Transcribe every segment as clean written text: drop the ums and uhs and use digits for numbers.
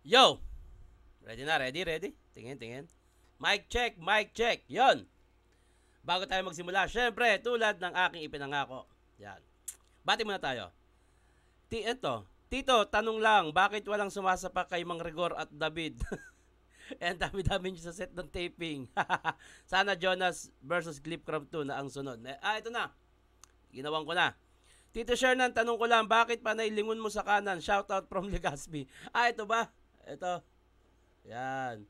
Yo! Ready na, ready, ready? Tingin, tingin. Mic check, mic check. Yon. Bago tayo magsimula, syempre, tulad ng aking ipinangako. Yan. Bati muna tayo. Tito, tanong lang, bakit walang sumasapak kay Mang Rigor at David? Eh, ang dami-dami nyo sa set ng taping. Sana Jonas versus Clipcram 2 na ang sunod. Ito na. Ginawan ko na. Tito Shernan, tanong ko lang, bakit pa nailingon mo sa kanan? Shoutout from Legazpi. Ito ba? Ito. Yan.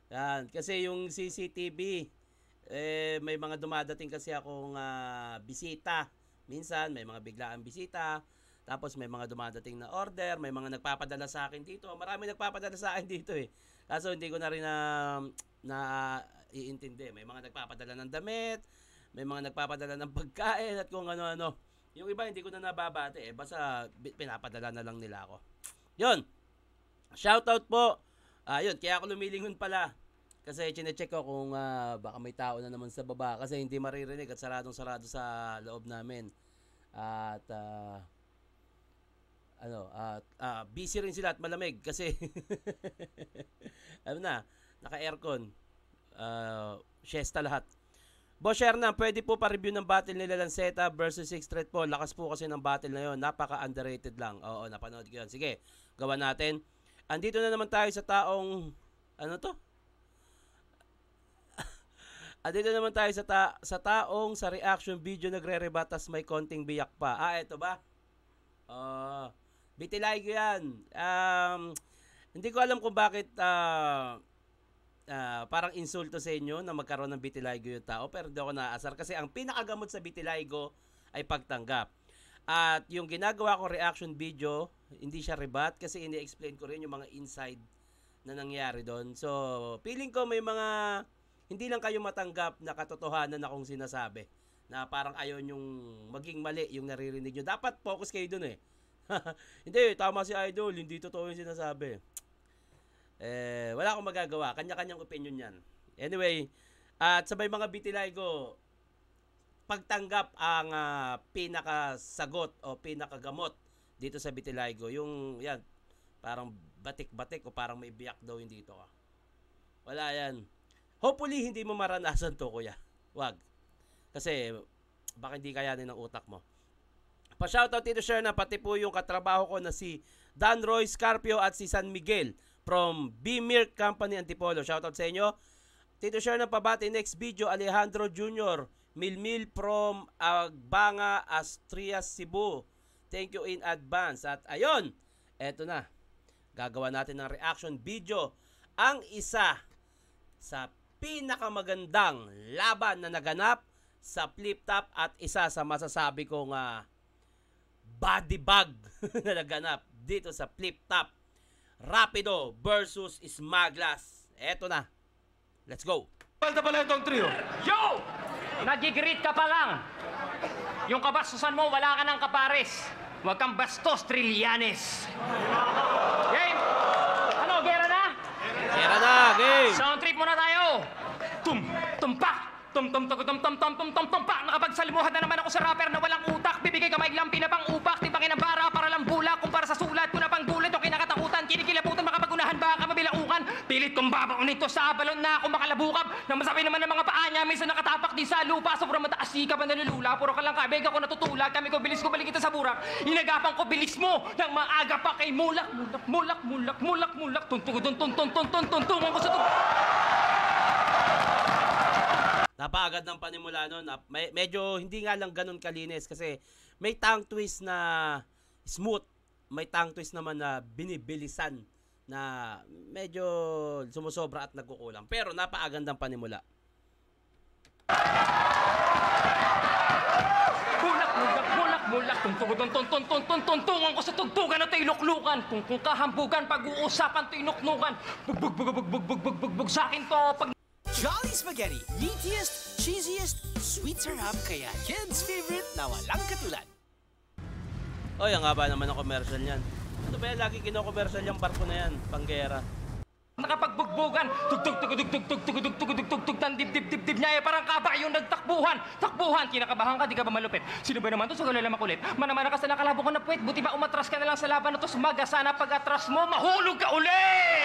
Yan. Kasi yung CCTV, may mga dumadating kasi akong bisita. Minsan, may mga biglaang bisita. Tapos may mga dumadating na order. May mga nagpapadala sa akin dito. Marami nagpapadala sa akin dito eh. Kaso hindi ko na rin na iintindi. May mga nagpapadala ng damit. May mga nagpapadala ng pagkain at kung ano-ano. Yung iba hindi ko na nababate eh. Basta pinapadala na lang nila ako. Yun. Shoutout po. Yun. Kaya ako lumilingon pala. Kasi chinecheck ko kung baka may tao na naman sa baba. Kasi hindi maririnig at saradong-sarado sa loob namin. At busy rin sila at malamig kasi naka-aircon. Siesta lahat. Boss Hernan, pwede po pa-review ng battle nila Lanceta versus Six Threat po. Lakas po kasi ng battle na yon. Napaka-underrated lang. Oo, napanood ko yun. Sige, gawa natin. Andito na naman tayo sa taong... Ano to? Andito naman tayo sa taong sa reaction video nagre-rebatas may konting biyak pa. Ito ba? Vitiligo yan. Hindi ko alam kung bakit parang insulto sa inyo na magkaroon ng vitiligo yung tao, pero hindi ako naaasar kasi ang pinakagamot sa vitiligo ay pagtanggap. At yung ginagawa ko reaction video, hindi siya rebat kasi ini-explain ko rin yung mga inside na nangyari doon. So, feeling ko may mga hindi lang kayo matanggap na katotohanan na kung sinasabi na parang ayaw yung maging mali yung naririnig nyo. Dapat focus kayo doon eh. Hindi, tama si Idol, hindi totoo yung sinasabi. Wala akong magagawa. Kanya-kanyang opinion yan. Anyway, at sa may mga vitiligo, pagtanggap ang pinakasagot o pinakagamot dito sa vitiligo. Yung, yan, parang batik-batik o parang may biyak daw yung dito ka. Wala yan. Hopefully, hindi mo maranasan to, kuya. Wag. Kasi, baka hindi kayanin ng utak mo. Pa-shoutout Tito Sherna, pati po yung katrabaho ko na si Dan Roy Scarpio at si San Miguel from B-Milk Company Antipolo. Shoutout sa inyo. Tito Sherna, pabati next video, Alejandro Jr. Milmil from Agbanga, Asturias, Cebu. Thank you in advance. At ayun, eto na. Gagawa natin ng reaction video. Ang isa sa pinakamagandang laban na naganap sa flip top at isa sa masasabi kong body bag na naganap dito sa flip top. Rapido versus Smaglas. Eto na. Let's go. Palta pala itong trio. Yo! Nagigreet ka pa lang. Yung kabastusan mo, wala ka ng kapares. Huwag kang bastos, Trillanes. Game! Ano, gera na? Gera na, game! Sound trip muna tayo. Tumpak! Tumpak! Nakapagsalimuhan na naman ako sa rapper na walang utak. Bibigay ka maiglang pinapang upak. Timbangin ang bara para lang bulak. Kung para sa sulat ko na pang gulat o kinakatakutan. Kinikilabutan makapagunahan ba ka mabilaukan. Pilit kong babaon nito sa balon na ako makalabukap. Nang masabi naman ng mga paa niya, minsan nakatapak din sa lupa. Sobrang mataas ka ba nalulula. Puro ka lang kabeg ako natutulak. Kami ko bilis ko balik kita sa burak. Inagapan ko bilis mo. Nang maaga pa kay mulak. Tuntungan ko sa Napagad ng panimula nun. Medyo hindi nga lang ganun kalinis kasi may tongue twist na smooth. May tongue twist naman na binibilisan na medyo sumusobra at nagkukulang. Pero napakagandang panimula. Mulak, tuntungan ko sa tugtugan at iluklukan. Kung kahambugan, pag-uusapan, tinuknukan. Bugbog sa akin to. Jolly Spaghetti, meatiest, cheesiest, sweet sarap, kaya kids' favorite na walang katulad. Oy, ang haba naman ng commercial yan. Ano ba yan? Lagi kino-commercial yung barko na yan. Panggera. Nakapagbugbugan, tugtog, tan dib niya parang kabayong nagtakbuhan. Takbuhan, kinakabahan ka, di ka ba malupit? Sino ba naman to sa galala makulit? Manamana ka sa nakalabo ko na puwet, buti ba umatras ka na lang sa laban na to, sumaga sana pag-atras mo, mahulog ka ulit!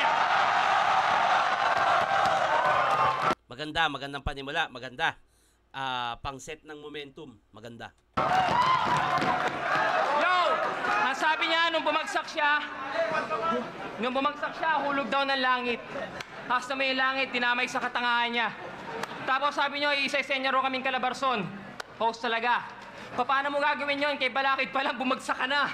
Magandang panimula, maganda. Pang-set ng momentum, maganda. Yo! Ang sabi niya, nung bumagsak siya, hulog daw ng langit. Tapos na may langit, dinamay sa katangahan niya. Tapos sabi niyo, isa-isenya raw kaming Calabarzon. Host talaga. Paano mo gagawin yun? Kay balakid pa lang, bumagsak ka na.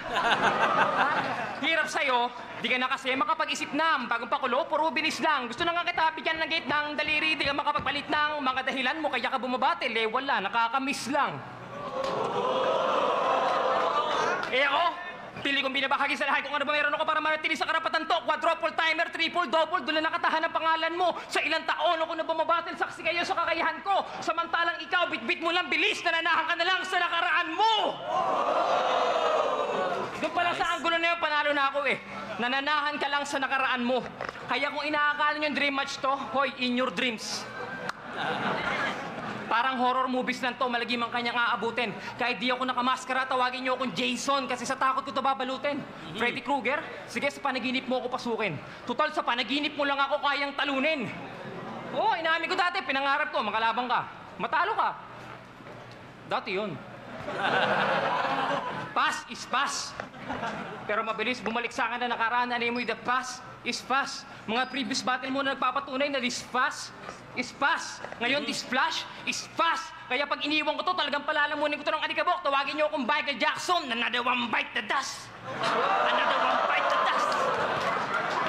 Hirap sa'yo, di ka na kasi makapag-isip na. Bagong pakulo, puro bilis lang. Gusto na nga kita bigyan ng gate ng daliri, di ka makapagpalit ng mga dahilan mo, kaya ka bumabatil. Eh, wala, nakakamiss lang. Eh ako, pili kong binabahagi sa lahat kung ano ba meron ako para manatili sa karapatan to. Quadruple timer, triple, double, doon na nakatahan ang pangalan mo. Sa ilang taon ako na bumabatil, saksi kayo sa kakayahan ko. Samantalang ikaw, bitbit mo lang, bilis, nananahan ka na lang sa nakaraan mo. Doon pala sa anggulo na yun, panalo na ako eh. Nananahan ka lang sa nakaraan mo. Kaya kung inaakala nyo yung dream match to, hoy, in your dreams. Parang horror movies lang to, malagi mang kanyang aabutin. Kahit di ako nakamaskara, tawagin niyo akong Jason kasi sa takot ko to babalutin. Freddy Krueger, sige sa panaginip mo ako pasukin. Total sa panaginip mo lang ako kayang talunin. Oo, inamin ko dati, pinangarap ko, makalabang ka. Matalo ka. Dati yun. Pass is pass. Pero mabilis bumalik sa akin na nakaraan, ano mo the pass is pass. Mga previous battle mo na nagpapatunay na this pass is pass. Ngayon, this flash is fast. Kaya pag iniwan ko to, talagang palalamunin ko to ng alikabok. Tawagin niyo akong Michael Jackson. Another one bite the dust. Another one bite the dust.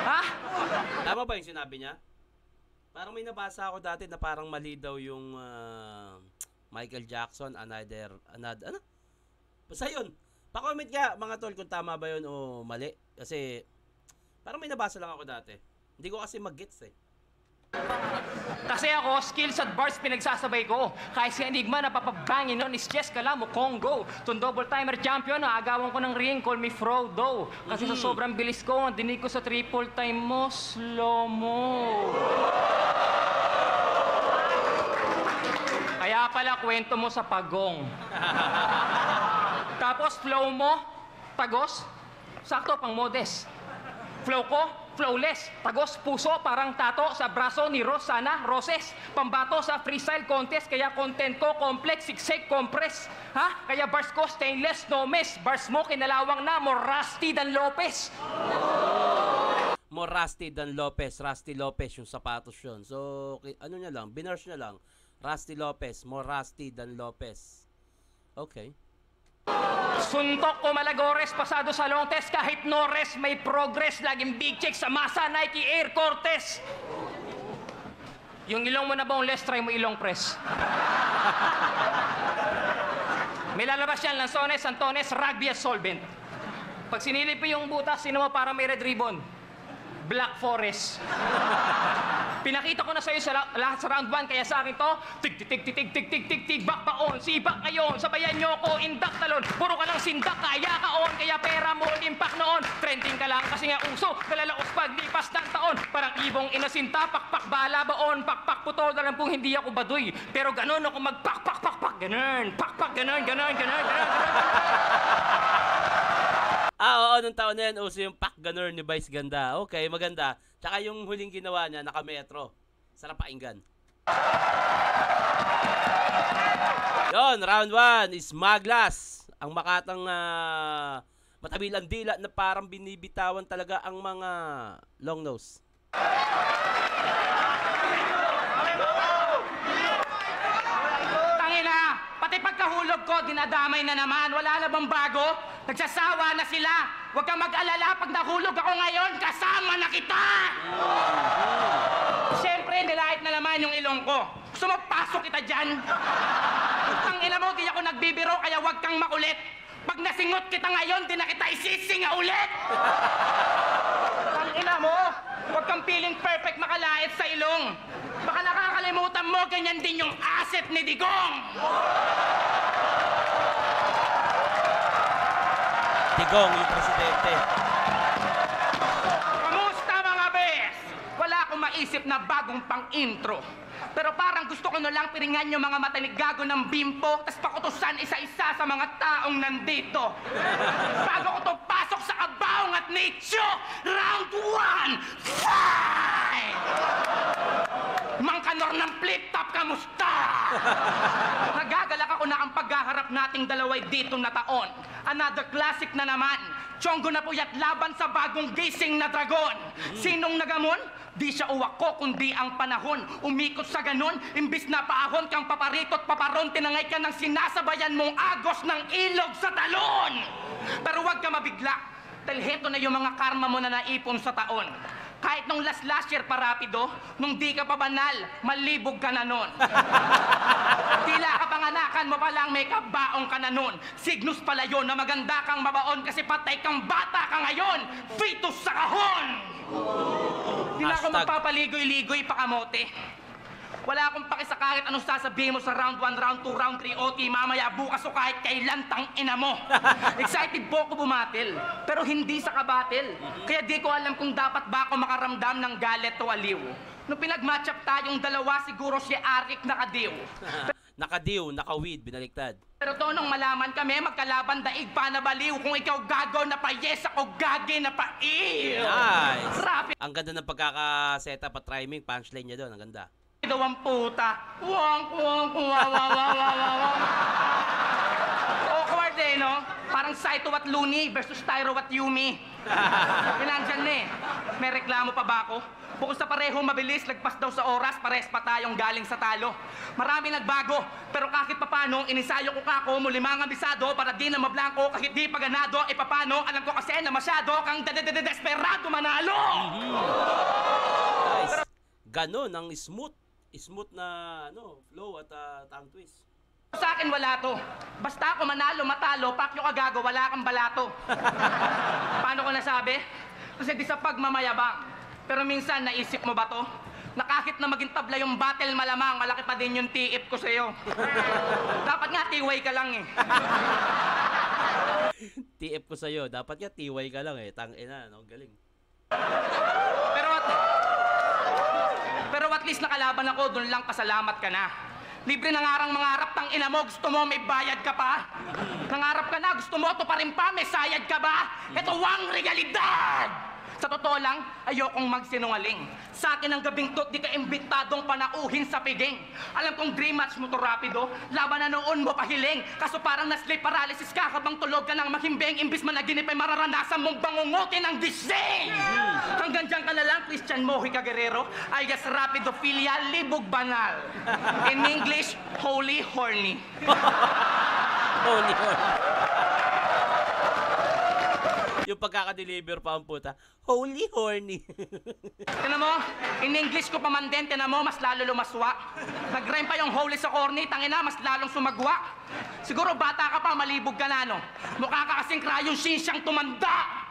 Ha? Tama ba yung sinabi niya? Parang may nabasa ako dati na parang mali daw yung Michael Jackson, another, ano? Basta yun. Pa-comment nga, mga tol, kung tama ba yun o mali. Kasi, parang may nabasa lang ako dati. Hindi ko kasi mag-gets eh. Kasi ako, skills at bars pinagsasabay ko. Kahit si Enigma napapabangin nun is Jess Calamo, Congo. Tong double timer champion, naagawan ko ng ring, call me Frodo. Kasi sa sobrang bilis ko, ang dinig ko sa triple time mo, slow mo. Kaya pala, kwento mo sa pagong. Tapos flow mo, tagos, sakto pang modest. Flow ko, flawless. Tagos, puso, parang tato sa braso ni Rosana Roses. Pambato sa freestyle contest, kaya content ko complex, siksik, compress. Ha? Kaya bars ko stainless, no mess. Bars mo kinalawang na, more rusty than Lopez. More rusty than Lopez. Rusty Lopez yung sapatos yun. So, ano niya lang, binurse niya lang. Rusty Lopez, more rusty than Lopez. Okay. Suntok ko Malagores, pasado sa long test, kahit no rest, may progress. Laging big check sa masa, Nike Air Cortez. Yung ilong mo na boneless, try mo ilong press. May lalabas yan, Lanzones, Antones, Rugby at Solvent. Pag sinilip mo yung butas, sino mo para may red ribbon? Black Forest. Pinakita ko na sa'yo sa lahat sa round 1, kaya sa akin to, tig, back pa on, sibak ngayon, sabayan nyo ko, indak talon, puro ka lang sindak, kaya ka on, kaya pera mo, impact noon, trending ka lang kasi nga uso, kalalaos paglipas ng taon, parang ibong inasinta, pakpak bala baon, pakpak putol, na lang pong hindi ako baduy, pero ganon ako magpakpak, ganun, pakpak, ganun. Oo, nung taon na yan, uso yung pack gunner ni Vice Ganda. Okay, maganda. Tsaka yung huling ginawa niya, naka-metro. Sarap pakinggan. Yon, round 1 is Maglas. Ang makatang matabilang dila na parang binibitawan talaga ang mga long nose. Tangina, pati pagkahulog ko, dinadamay na naman. Wala na bang bago? Nagsasawa na sila. Huwag kang mag-alala, pag nahulog ako ngayon, kasama na kita! Siyempre, nilait na naman yung ilong ko. Gusto mo, pasok kita dyan? Tangina mo, di ako nagbibiro, kaya huwag kang makulit. Pag nasingot kita ngayon, di na kita isisinga ulit! Tangina mo, huwag kang feeling perfect makalait sa ilong. Baka nakakalimutan mo, ganyan din yung asset ni Digong! Digong, yung presidente. Kamusta mga bes? Wala akong maisip na bagong pang-intro. Pero parang gusto ko na lang piringan yung mga matanigago ng bimpo tas pakutusan isa-isa sa mga taong nandito. Bago ko to pasok sa kabaong at nicho, round 1, fight! Nagagalak ako na ang paghaharap nating dalaway dito na taon. Another classic na naman. Chongo na puyat laban sa bagong gising na dragon. Sinong nagamon? Di siya uwak ko, kundi ang panahon. Umikot sa ganon, imbis na paahon kang paparitot paparon, tinangay ka ng sinasabayan mong agos ng ilog sa talon. Pero huwag ka mabigla, dahil heto na yung mga karma mo na naipon sa taon. Kahit nung last year pa rapido, nung di ka pa banal, malibog ka na nun. Tila kapanganakan mo pa lang may kabaong ka na nun. Signus pala yun na maganda kang mabaon kasi patay kang bata ka ngayon. Fetus sa kahon! Di na ako magpapaligoy-ligoy pa kamote. Wala akong paki sa kahit anong sasabihin mo sa round 1, round 2, round 3, OT, mamaya bukas o kahit kailan tang ina mo. Excited po ako bumatil, pero hindi sa kabatil. Kaya di ko alam kung dapat ba ako makaramdam ng galit o aliw. Nung pinag-match up tayong dalawa, siguro si Arik nakadiw. Nakadiw, nakawid, binaliktad. Pero to nung malaman kami, magkalaban daig pa na baliw. Kung ikaw gagaw na pa yes, ako gagi na pa ew. Nice. Rapid Ang ganda ng pagkaka-setup at timing, punchline niya doon, ang ganda. daw ang puta. Wong, wong, wong, wong, wong. Awkward eh, no? Parang Saito at Looney versus Tyro at Yumi. Pinandyan na eh. May reklamo pa ba ako? Bukod sa pareho mabilis, lagpas daw sa oras, pares pa tayong galing sa talo. Marami nagbago, pero kahit papano, inisayo ko kako, muli mga bisado, para di na mablangko, kahit di pa ganado, papano, alam ko kasi na masyado kang desperado manalo! Nice. Ganon, ang smooth na flow at tongue twist. Sa akin wala to. Basta ako manalo, matalo, pakyo ka gago, wala kang balato. Paano ko nasabi? Kasi di sa pagmamayabang. Pero minsan, naisip mo ba to? Na kahit na maging tabla yung battle malamang, malaki pa din yung tiip ko sa'yo. Dapat nga, tiway ka lang eh. TF ko sa'yo, dapat nga tiway ka lang eh. Tangina, no? Galing. Pero at least nakalaban ako, dun lang pasalamat ka na. Libre nangarang mangarap, tang ina mo, gusto mo may bayad ka pa? Nangarap ka na, gusto mo to pa rin pa, may sayad ka ba? Ito ang realidad! Sa totoo lang, ayokong magsinungaling. Sa akin ang gabing tot, di ka imbitadong panauhin sa piging. Alam kong dream match mo to rapido, laban na noon mo pahiling. Kaso parang na-sleep paralysis ka habang tulog ka ng mahimbing. Imbis managinip ay mararanasan mong bangungutin ang gising. Hanggang dyan ka na lang, Christian Mojica Guerrero, alias Rapidophilia, libog banal. In English, holy horny. Holy. Yung pagkakadeliver pa ang puta, holy horny. Tinan mo, in English ko pa man din, tinan mo, mas lalo lumaswa. Nag-rhyme pa yung holy sa corny, tangina, mas lalong sumagwa. Siguro bata ka pa, malibog ka na, no? Mukha ka kasing Crayon Shinshang tumanda!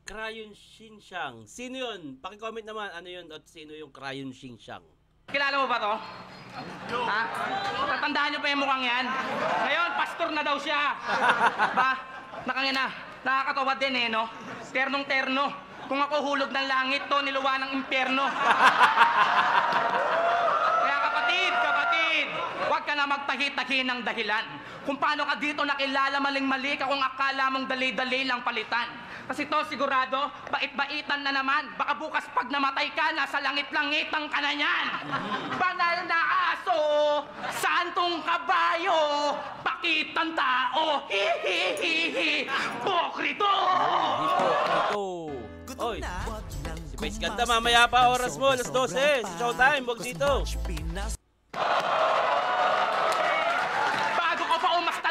Crayon Shinshang. Sino yun? Paki-comment naman, ano yun at sino yung Crayon Shinshang? Kilala mo ba to? Ha? Tatandaan niyo pa yung mukhang yan? Ngayon, pastor na daw siya. Ba? Nakangina, nakakatawa din eh, no? Ternong-terno. Kung ako hulog ng langit, to niluwa ng impyerno. Kaya kapatid, huwag ka na magtahi-tahi ng dahilan. Kung paano ka dito nakilala, maling-mali ka kung akala mong dali-dali lang palitan. Kasi to sigurado, bait-baitan na naman. Baka bukas pag namatay ka, nasa langit-langitan ka na yan. Banal na aso, santong kabayo, pakitang tao, hihihihi, pokrito! Hipokrito. Oy, si Vice Ganda, mamaya pa oras mo, alas 12, si Showtime, wag dito.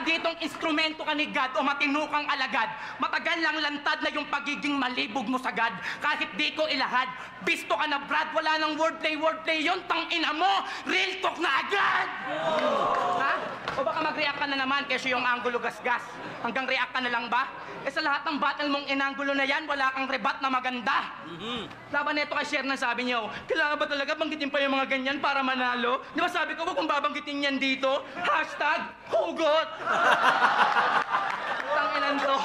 Ditong instrumento ka ni God o matinukang alagad, matagal lang lantad na yung pagiging malibog mo sagad. Kahit di ko ilahad, bisto ka na Brad, wala nang wordplay yun, tang ina mo, real talk na agad! Ha? O baka mag-react ka na naman kasi yung angulo gasgas. Hanggang react ka na lang ba? Eh sa lahat ng battle mong inangulo na yan, wala kang rebat na maganda. Laban nito kay Sher na sabi niyo, kailangan ba talaga banggitin pa yung mga ganyan para manalo? Di ba sabi ko kung babanggitin yan dito, hashtag hugot! Tanginan to.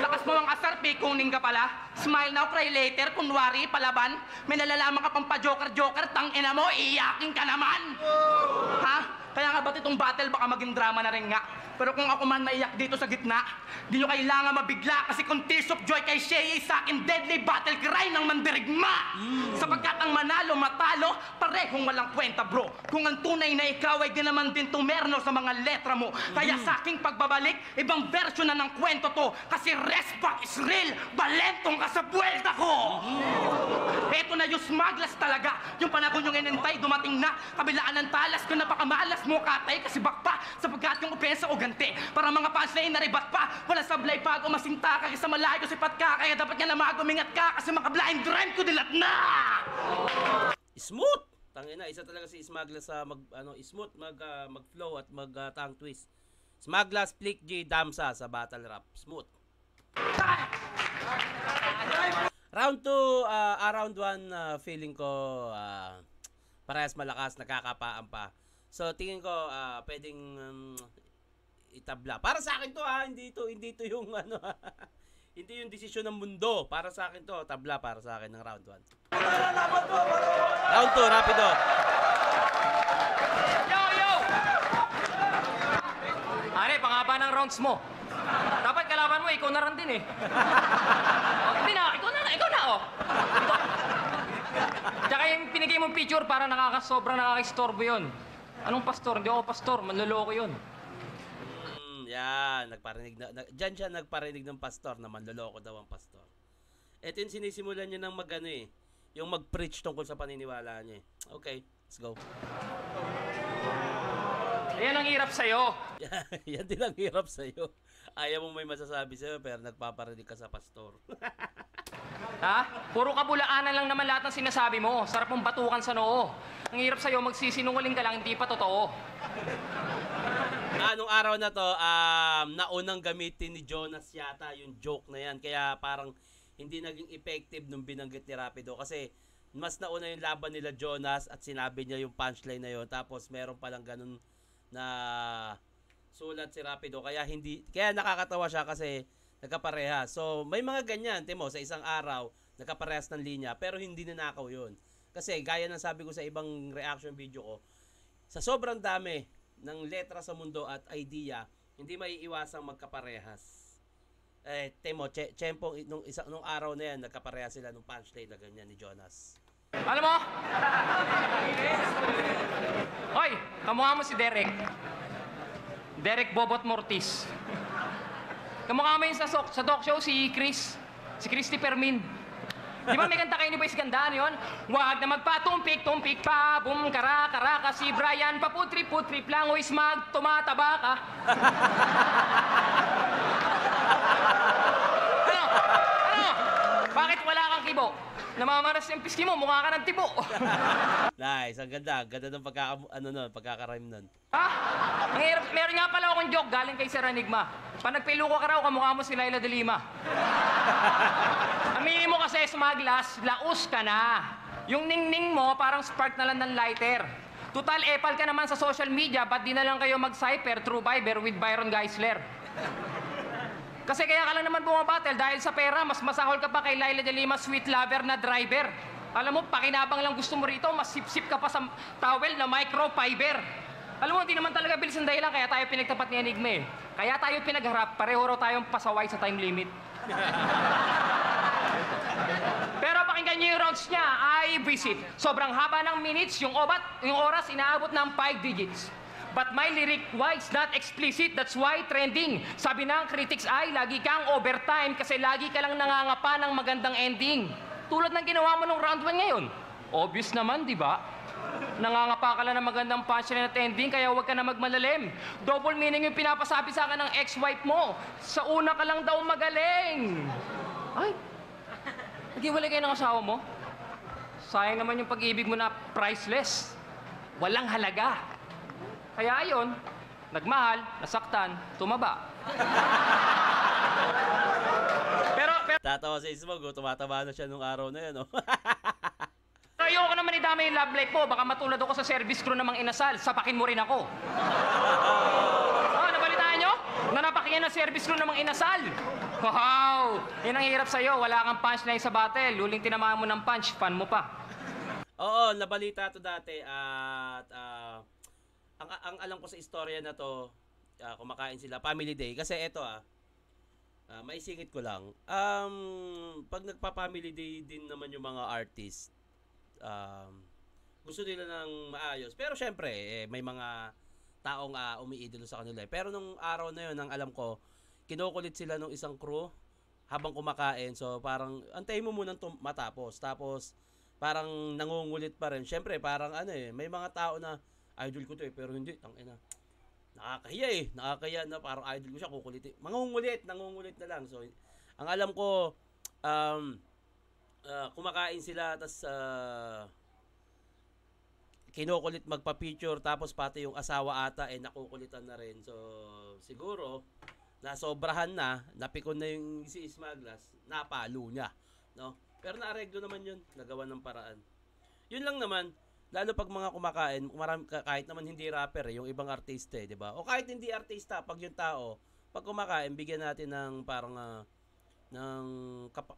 Lakas mo ang asar, kuning ka pala. Smile now, cry later, kunwari, palaban. May nalalaman ka pang pa-joker-joker, tangina mo, iyakin ka naman! Ha? Kaya nga ba't itong battle baka maging drama na rin nga? Pero kung ako man maiyak dito sa gitna, di nyo kailangan mabigla kasi kung tears of joy kay Shea sa akin deadly battle cry ng mandirigma. Sapagkat ang manalo, matalo, parehong walang kwenta bro. Kung ang tunay na ikaw ay di naman din tumerno sa mga letra mo. Kaya sa aking pagbabalik, ibang version na ng kwento to. Kasi rest back is real, balentong ka sa buwelta ko. Eto na yung smugglers talaga. Yung panahon yung inintay, dumating na. Kabilaan ng talas ko napakamalas mo katay kasi bakpa. Sapagkat yung opensa o ganti. Para mga punchline na ribat pa. Wala sablay pa ako masinta ka kasi malayo sipat ka. Kaya dapat nga na magumingat ka kasi makablind rhyme ko dilat na. Smooth! Tangina, isa talaga si Smaglas sa smooth mag-flow at tongue twist. Smaglas, Flick G, Damsa sa battle rap. Smooth. Round 2, round 1, feeling ko parehas malakas, nakakapaan pa. So tingin ko pwedeng itabla. Para sa akin to hindi to yung hindi yung desisyon ng mundo. Para sa akin to, tabla para sa akin ng round 1. Round 2, rapido. Yo! Are, pangaba ng rounds mo. Dapat kalaban mo, ikaw na rin din eh. Hindi na, ikaw na oh. Tsaka yung pinigay mong picture para sobrang nakakistorbo yun. Anong pastor? Hindi ako pastor, manloloko yun. Yan, diyan siya nagparinig ng pastor na manloloko daw ang pastor. Ito yung sinisimulan niya ng yung mag-preach tungkol sa paniniwala niya. Okay, let's go. Ayan ang hirap sa'yo. Yan din ang hirap sa'yo. Ayaw mong may masasabi sa'yo pero nagpaparinig ka sa pastor. Ha? Puro kabulaanan lang naman lahat ng sinasabi mo. Sarap mong batukan sa noo. Ang hirap sa'yo, magsisinungaling ka lang, hindi pa totoo. Anong araw na to, naunang gamitin ni Jonas yata yung joke na yan. Kaya parang hindi naging effective nung binanggit ni Rapido. Kasi mas nauna yung laban nila Jonas at sinabi niya yung punchline na yun. Tapos meron palang ganun na sulat si Rapido. Kaya nakakatawa siya kasi nagkapareha. So may mga ganyan, Timo, sa isang araw, nagkaparehas ng linya. Pero hindi ninakaw yun. Kasi gaya ng sabi ko sa ibang reaction video ko, sa sobrang dami ng letra sa mundo at idea, hindi maiiwasang magkaparehas. Temo, nung araw na yan, nagkaparehas sila nung punchline na ganyan ni Jonas. Alam mo? Hoy, kamukha mo si Derek. Derek Bobot Mortis. Kamukha mo yun sa talk show, si Christy Permin. Di ba may kanta kayo ni Boys Gandaan yun? Wag na magpatumpik-tumpik pa, boom, kara-kara ka, si Brian, paputri-putri lang, o ismag, tumataba ka. Ano? Bakit wala kang kibo? Namamaras yung piski mo, mukha ka ng tibo. Nice, ang ganda ng pagkakarime nun. Ha? Ang hirap, meron nga pala akong joke galing kay Sir Enigma. Pag nagpiluko ka raw, kamukha mo si Laila de Lima. Aminin mo kasi, Smaglas, laos ka na. Yung ningning mo, parang spark na lang ng lighter. Total, epal ka naman sa social media, ba't di na lang kayo mag-cyper through Viber with Byron Geisler? Kasi kaya ka lang naman bumabattle dahil sa pera, mas masahol ka pa kay Laila de Lima, sweet lover na driver. Alam mo, pakinabang lang gusto mo rito, mas sip-sip ka pa sa towel na microfiber. Alam mo, hindi naman talaga bilis ang dahilan, kaya tayo pinagtapat ni Enigma eh. Kaya tayo pinagharap, pareho raw tayong pasaway sa time limit. Pero pakinggan niyo yung rounds niya, I visit. Sobrang haba ng minutes, yung oras inaabot ng 5 digits. But my lyric wise not explicit, that's why trending. Sabi ng critics ay, lagi kang overtime kasi lagi ka lang nangangapa ng magandang ending. Tulad ng ginawa mo nung round 1 ngayon. Obvious naman, di ba? Nangangapa ka lang ng magandang punchline at ending, kaya huwag ka na magmalalim. Double meaning yung pinapasabi sa akin ng ex-wife mo. Sa una ka lang daw magaling. Ay, nag-iwalay kayo ng asawa mo? Sayang naman yung pag-ibig mo na priceless. Walang halaga. Kaya ayon, nagmahal, nasaktan, tumaba. pero Tatawa sa Ismog, tumataba na siya nung araw na yan, oh. Ayoko naman idamay yung love life mo. Baka matulad ako sa service crew namang inasal. Sapakin mo rin ako. Nabalitaan nyo? Na napakingan ng service crew namang inasal. Wow! Yan ang hirap sa'yo. Wala kang punchline sa battle. Luling tinamaan mo ng punch, fan mo pa. Oo, nabalita to dati at ang alam ko sa istorya na to, kumakain sila Family Day kasi eto maisingit ko lang. Pag nagpa-Family Day din naman yung mga artist, gusto nila ng maayos. Pero syempre, may mga taong umiidolo sa kanila. Pero nung araw na yun, ang alam ko, kinukulit sila nung isang crew habang kumakain. So parang antayin mo munang matapos. Tapos parang nangungulit pa rin. Syempre, parang may mga tao na idol ko to pero hindi, tangina. Nakakahiya na parang idol ko siya, kukulitin. Nangungulit na lang. So, ang alam ko, kumakain sila, tas kinukulit magpa-picture, tapos pati yung asawa ata, nakukulitan na rin. So, siguro, nasobrahan na, napikon na yung si Ismaglas, napalo niya. No? Pero naareglo naman yun, nagawa ng paraan. Yun lang naman, lalo pag mga kumakain, kahit naman hindi rapper, yung ibang artista, di ba? O kahit hindi artista, pag yung tao, pag kumakain, bigyan natin ng parang ng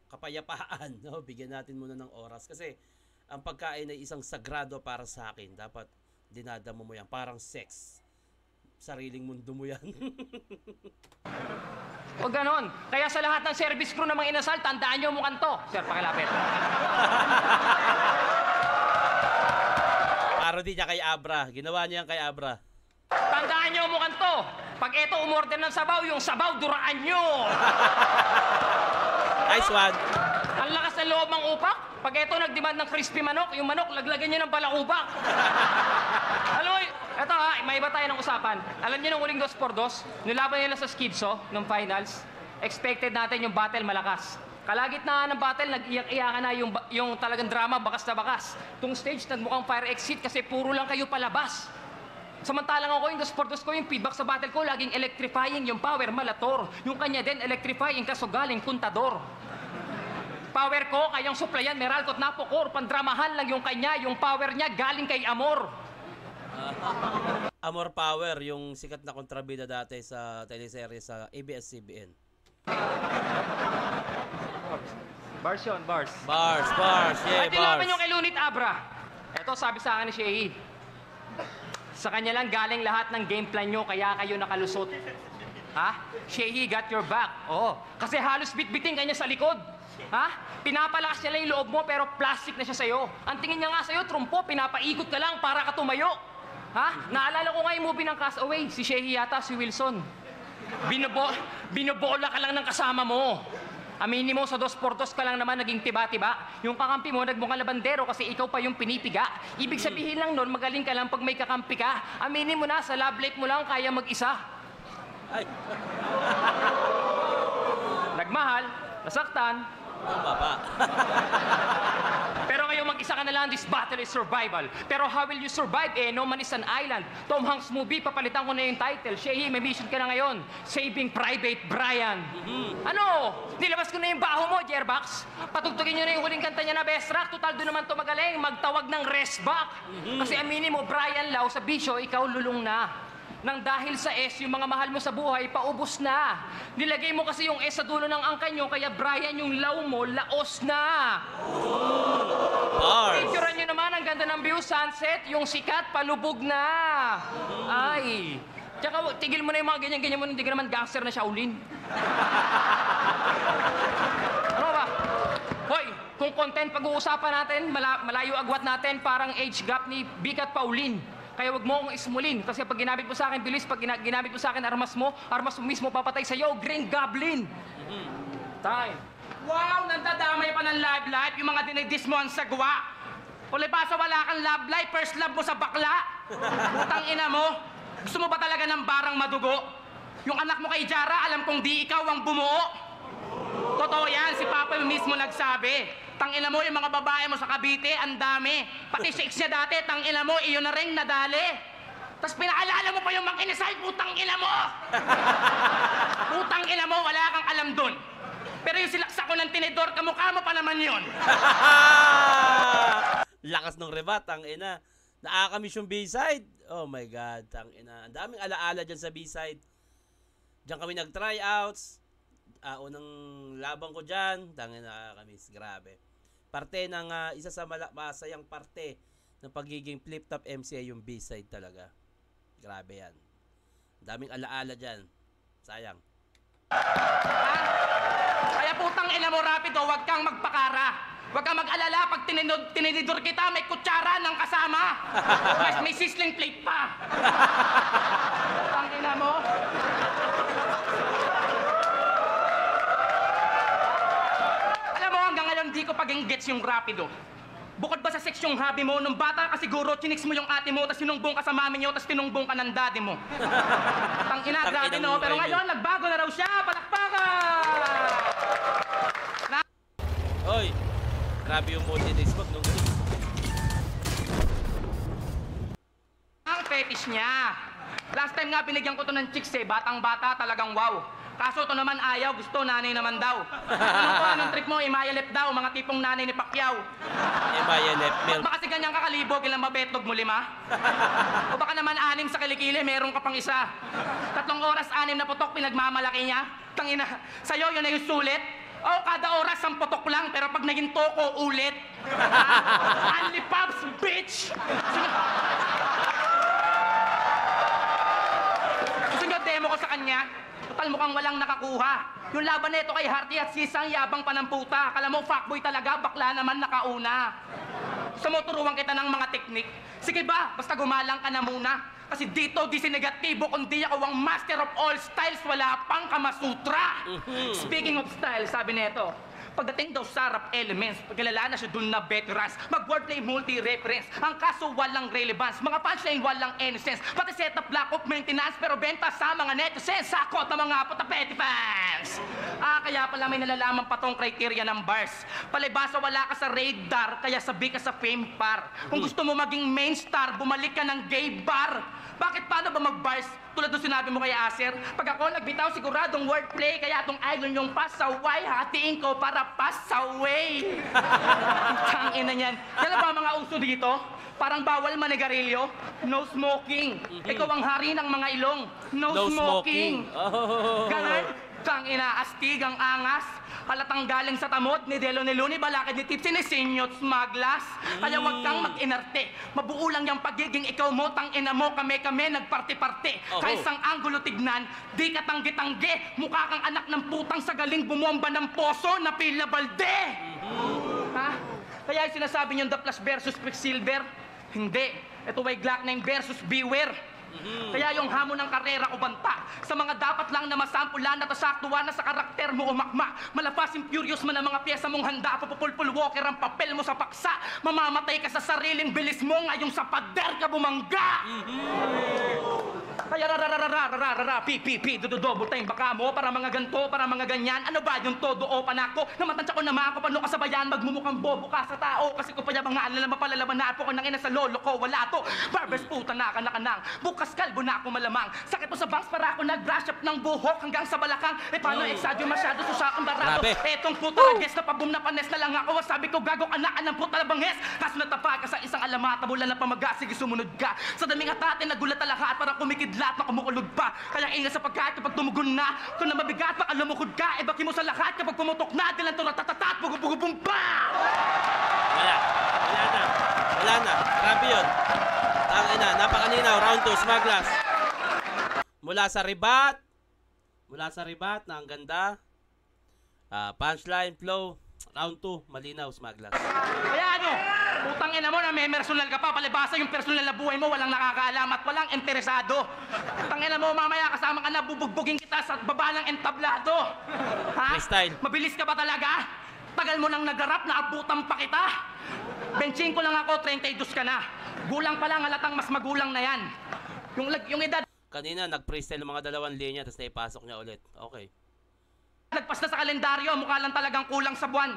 kapayapaan, no? Bigyan natin muna ng oras kasi ang pagkain ay isang sagrado para sa akin. Dapat dinadama mo yan, parang sex. Sariling mundo mo yan. O ganon. Kaya sa lahat ng service crew na mga inasal, tandaan nyo mukhang to. Sir, pakilapit. Parody niya kay Abra. Ginawa niya yan kay Abra. Tandaan nyo mukhang to. Pag eto umorder ng sabaw, yung sabaw, duraan nyo. Nice one. Ang lakas ng loob ng upak. Pag eto nagdemand ng crispy manok, yung manok, laglagan nyo ng balakubak. Alam mo, eto may iba tayo ng usapan. Alam nyo nung huling 2x2, nilaban nila sa Skidso, nung finals, expected natin yung battle malakas. Kalagitnaan ng battle, nag-iyak-iyakan na yung talagang drama, bakas na bakas. Tung stage, nagmukhang fire exit kasi puro lang kayo palabas. Samantalang ako, yung 2x2 ko, yung feedback sa battle ko, laging electrifying, yung power, malator. Yung kanya din, electrifying, kaso galing, kuntador. Power ko, kayang supplyan, Meralco at Napocor, pandramahan lang yung kanya, yung power niya, galing kay Amor. Amor Power, yung sikat na kontrabida dati sa teleserye sa ABS-CBN. Bars yun, bars. Bars, yeah, At bars. nilaban yung kay Lunit Abra. Ito, sabi sa akin ni Shehi. Sa kanya lang galing lahat ng game plan nyo, kaya kayo nakalusot. Ha? Shehi got your back. Oo. Kasi halos bitbiting kanya sa likod. Ha? Pinapalakas niya lang yung loob mo, pero plastic na siya sa'yo. Ang tingin niya nga sa'yo, trumpo, pinapaikot ka lang para ka tumayo. Ha? Naalala ko nga yung movie ng Castaway, si Shehi yata, si Wilson. Binobola ka lang ng kasama mo. Aminin mo, sa 2x2 ka lang naman naging tiba-tiba. Yung kakampi mo, nagmukhang labandero kasi ikaw pa yung pinipiga. Ibig sabihin lang nun, magaling ka lang pag may kakampi ka. Aminin mo na, sa love life mo lang kaya mag-isa. Ay. Nagmahal, nasaktan. Baba. Pero ngayon mag-isa ka na lang, this battle is survival. Pero how will you survive? No man is an island. Tom Hanks movie, papalitan ko na yung title. Shehi, may mission ka na ngayon. Saving Private Brian. Ano? Nilabas ko na yung baho mo, Jerbox. Patugtugin nyo na yung huling kanta niya na best track. Total, doon naman to magaling. Magtawag ng rest back. Kasi aminin mo, Brian Lau, sa bisyo, ikaw lulong na. Nang dahil sa S, yung mga mahal mo sa buhay, paubos na. Nilagay mo kasi yung S sa dulo ng angkan nyo, kaya Brian, yung law mo, laos na. Bars. Picturean nyo naman, ang ganda ng view, sunset, yung sikat, palubog na. Ay. Tsaka, tigil mo na yung mga ganyan-ganyan mo, hindi ka naman gangster na Shaolin. Ano ba? Hoy, kung content pag-uusapan natin, malayo agwat natin, parang age gap ni Vic at Pauline. Kaya wag mo akong ismulin. Kasi pag ginamit mo sa akin, bilis, pag ginamit mo sa akin, armas mo mismo papatay sa'yo, Green Goblin. Time. Wow, nandadamay pa ng love life, yung mga dinidis mo ang sagwa. Palibasa wala kang love life, first love mo sa bakla. Putang ina mo. Gusto mo ba talaga ng barang madugo? Yung anak mo kay Jara, alam kong di ikaw ang bumuo. Totoo yan, si Papa mismo nagsabi. Tangina mo, yung mga babae mo sa Cavite, ang dami. Pati si ex niya dati, tangina mo, iyon na rin nadali. Tapos pinaalala mo pa yung mga inasal, putang ina mo! Putang ina mo, wala kang alam dun. Pero yung silaksa ko ng tinidor, kamukha mo pa naman yun. Lakas ng rebat, tangina. Nakakamiss yung B-side. Oh my God, tangina. Ang daming alaala dyan sa B-side. Diyan kami nag-tryouts. unang laban ko dyan, tangin nakakamiss, grabe. Parte ng, isa sa masayang parte ng pagiging flip-top MC ay yung B-side talaga. Grabe yan. Daming alaala dyan. Sayang. Kaya putang ina mo, Rapido, huwag kang magpakara. Huwag kang mag-alala pag tinidor kita, may kutsara ng kasama. May sizzling plate pa. Putang ina mo. Alam mo, hanggang ngayon di ko pag-engage yung Rapido. Bukod ba sa sex yung hobby mo, nung bata ka siguro, chiniks mo yung ate mo, tapos sinumbong ka sa mami nyo, tapos tinumbong ka ng daddy mo. Tang ina, grabe no? Pero ngayon, nagbago na raw siya. Palakpakan! Hoy! Grabe yung multi-days wag nung Ang fetish niya. Last time nga binigyan ko to ng chicks batang-bata talagang wow. Kaso to naman ayaw, gusto nanay naman daw. Anong trick mo? Imaya lep daw, mga tipong nanay ni Pacquiao. Imaya left milk. Baka kasi ganyan kakalibog, ilang mabetog mo, 5? O baka naman 6 sa kilikili, meron ka pang isa. 3 oras, 6 na putok, pinagmamalaki niya. Tangina, sa'yo yun na yung sulit. Oh, kada oras 1 putok lang, pero pag naging toko, ulit. Only Pops, bitch! Gusto nyo demo ko sa kanya? Total mukhang walang nakakuha. Yung laban nito kay Harty at Sisang, yabang pa ng puta. Akala mo fuckboy talaga, bakla naman nakauna. Gusto mo turuan kita ng mga teknik? Sige ba, basta gumalang ka na muna. Kasi dito, di si negatibo, kundi ako ang master of all styles, wala pang Kamasutra. Speaking of style, sabi nito, pagdating daw sa rap elements, pagkalala na siya dun na veterans, mag-wordplay multi-reference, ang kaso walang relevance, mga punchline walang any sense, pati setup lack of maintenance, pero benta sa mga netizens, sakot ng mga putapeti fans. Kaya pala may nalalaman pa tong criteria ng bars. Palibasa wala ka sa radar, kaya sabi ka sa fame par. Kung gusto mo maging main star, bumalik ka ng gay bar. Bakit paano ba mag-bars? Tulad ng sinabi mo kay Acer, pag ako nagbitaw siguradong wordplay, kaya tong idol yung pasaway, hatiin ko para pasaway. Tangina niyan. Yan ba mga uso dito? Parang bawal manigarilyo, no smoking. Ikaw ang hari ng mga ilong, no smoking. Ganon, tangina, astig ang angas. Halatang galing sa tamod ni Delo ni Luni, balakid ni Tipsy ni Sinyot Smaglas. Kaya wag kang mag-inarte. Mabuo lang yung pagiging ikaw mo, tangina mo, kami-kami, nagparti-parti. Kahit sang anggulo tignan, di ka tanggi-tanggi. Mukha kang anak ng putang sa galing bumomba ng poso na pila balde. Ha? Kaya yung sinasabi niyong The Flash versus Quicksilver, hindi. Ito ay Glock 9 versus Beware. Kaya yung hamon ng karera o banta sa mga dapat lang na masampulan at asaktuhan na sa karakter mo umakma. Malafasin furious man ang mga pyesa mong handa, papupulpul walker ang papel mo sa paksa. Mamamatay ka sa sariling bilis mo ngayong sa pader ka bumangga. Kaya pi, double time baka mo para mga ganto, para mga ganyan. Ano ba yung todo o panako? Namatansya ko naman ako paano kasabayan, magmumukhang bobo ka sa tao. Kasi ko pa niya mga alala mapalalaman na po ko nang ina sa lolo ko, wala to. Barbers puta na kanang. Bukas kalbo na ako malamang. Sakit mo sa bangs para ako nag-brush up ng buhok hanggang sa balakang. Eh paano eksadyo masyado susakang barato? Etong puta rages na pabum na panes na lang ako. Sabi ko gago anak ng puta na banghes. Kaso natapa ka sa isang alamata, bulan na pamaga, sige sumunod ka. Sa daming atate nagulat na lahat para kumikidlat na kumukulog pa. Kaya ingat sa pagkain kapag tumugon na. Kung na mabigat baka lumukod ka. Ibaki mo sa lahat kapag pumutok na. Dilan to ratatatat, bugubugubum pa! Wala na. Grabe yun. Tangina, napakaninaw. Round 2, Smaglas. Mula sa ribat na ang ganda. Punchline, flow. Round 2, malinaw, Smaglas. Kaya ano, putang ina mo na may personal ka pa, palibasa yung personal na buhay mo, walang nakakaalam at walang interesado. Putang ina mo, mamaya kasama ka na, bubugbugin kita sa baba ng entablado. Ha? Freestyle. Mabilis ka ba talaga? Tagal mo nang nagarap, naabutan pa kita. Benching ko lang ako, 32 ka na. Gulang pa lang, halatang mas magulang na yan. Yung edad... Kanina, nag-freestyle ng mga 2 linya, tapos naipasok niya ulit. Okay. Nagpas na sa kalendaryo, mukha lang talagang kulang sa buwan.